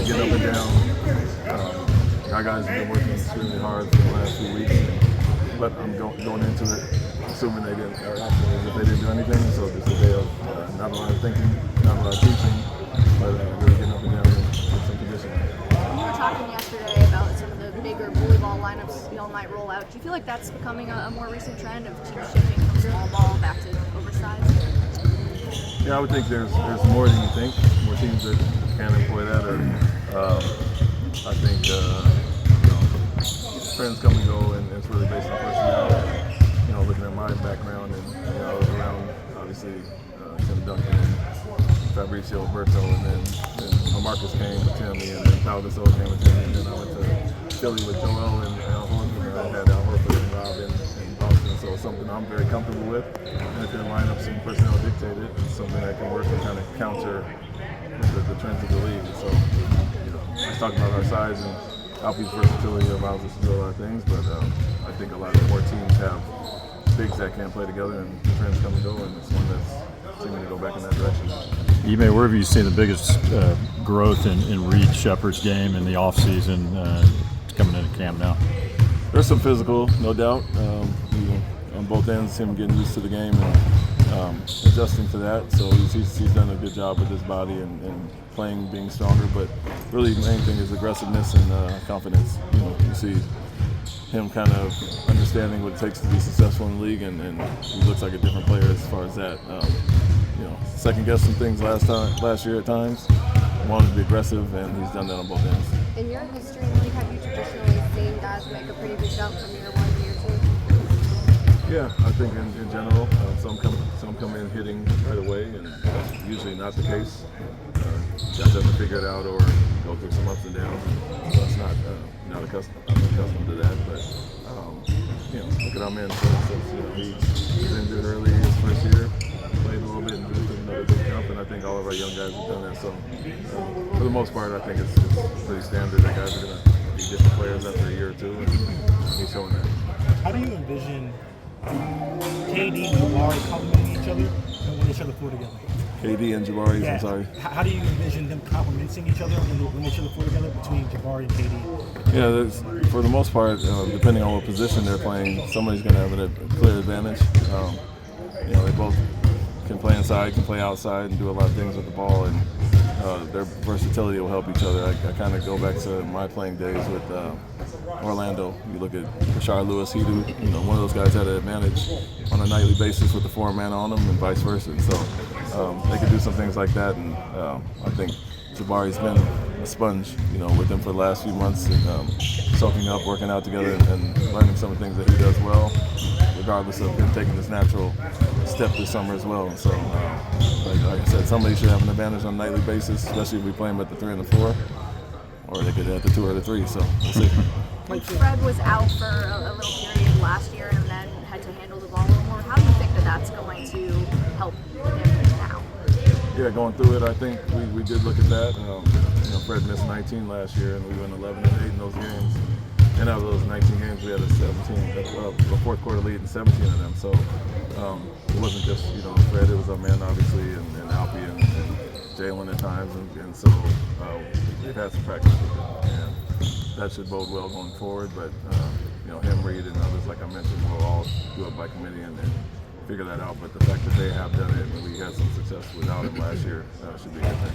getting up and down. Our guys have been working extremely hard for the last few weeks, but I'm going into it assuming they didn't, or acting as if they didn't do anything. So just a day of not a lot of thinking, not a lot of teaching, but really getting up and down and get some conditioning. You were talking yesterday about some of the bigger bully ball lineups y'all might roll out. Do you feel like that's becoming a more recent trend of teams shifting from small ball back to oversized? Yeah, I would think there's more than you think. More teams that can employ that. I think trends come and go, and it's really based on personnel. Looking at my background, and I was around obviously Tim Duncan and Fabrizio Alberto, and then Marcus came with Timmy, and then Pau Gasol came with Timmy, and then I went to Philly with Joel and Al Horford, and I had Al Horford and Rob in Boston. So it's something I'm very comfortable with, and if their lineups and personnel dictate it, it's something that can work and kind of counter the trends of the league. So let's talk about our size and Alfie's versatility allows us to do a lot of things, but I think a lot more teams have bigs that can't play together, and the trends come and go, and it's one that's seeming to go back in that direction. Ime, where have you seen the biggest growth in Reed Shepherd's game in the offseason coming into camp now? There's some physical, no doubt. On both ends, him getting used to the game and adjusting to that. So he's done a good job with his body and playing, being stronger. But really, the main thing is aggressiveness and confidence. You see him kind of understanding what it takes to be successful in the league, and he looks like a different player as far as that. Second guessed some things last year at times. Wanted to be aggressive, and he's done that on both ends. In your history in the league, have you traditionally seen guys make a pretty big jump from year one to year two? Yeah, I think in general, some come in hitting right away, and that's usually not the case. Guys have to figure it out or go through some ups and downs. So that's not accustomed to that. But look at our man, for instance. He's injured early his first year, played a little bit and took another big jump, and I think all of our young guys have done that. So for the most part, I think it's pretty standard that guys are going to be different players after a year or two, and he's showing that. How do you envision KD and Jabari complementing each other and when each other floor together? KD and Jabari, Yeah. I'm sorry. How do you envision them complementing each other when each other floor together between Jabari and KD? Yeah, for the most part, depending on what position they're playing, somebody's going to have a clear advantage. They both can play inside, can play outside, and do a lot of things with the ball, and their versatility will help each other. I kind of go back to my playing days with Orlando. You look at Rashard Lewis, one of those guys had an advantage on a nightly basis with the 4-man on him, and vice versa. And so they could do some things like that, and I think Jabari's been a sponge, with them for the last few months, and soaking up, working out together, and learning some of the things that he does well, regardless of him taking this natural step this summer as well. And so, like I said, somebody should have an advantage on a nightly basis, especially if we play them at the 3 and the 4, or they could at the 2 or the 3. So we'll see. Fred was out for a little period last year and then had to handle the ball a little more. How do you think that's going to help him now? Yeah, going through it, I think we did look at that. Fred missed 19 last year, and we went 11-8 in those games. And out of those 19 games, we had a fourth quarter lead in 17 of them. So it wasn't just Fred; it was our man, obviously, and Alfie and Jalen at times, and so we've had some practice with it, and that should bode well going forward. But him, Reed, and others, like I mentioned, will all do it by committee and figure that out. But the fact that they have done it and we had some success without him last year should be a good thing.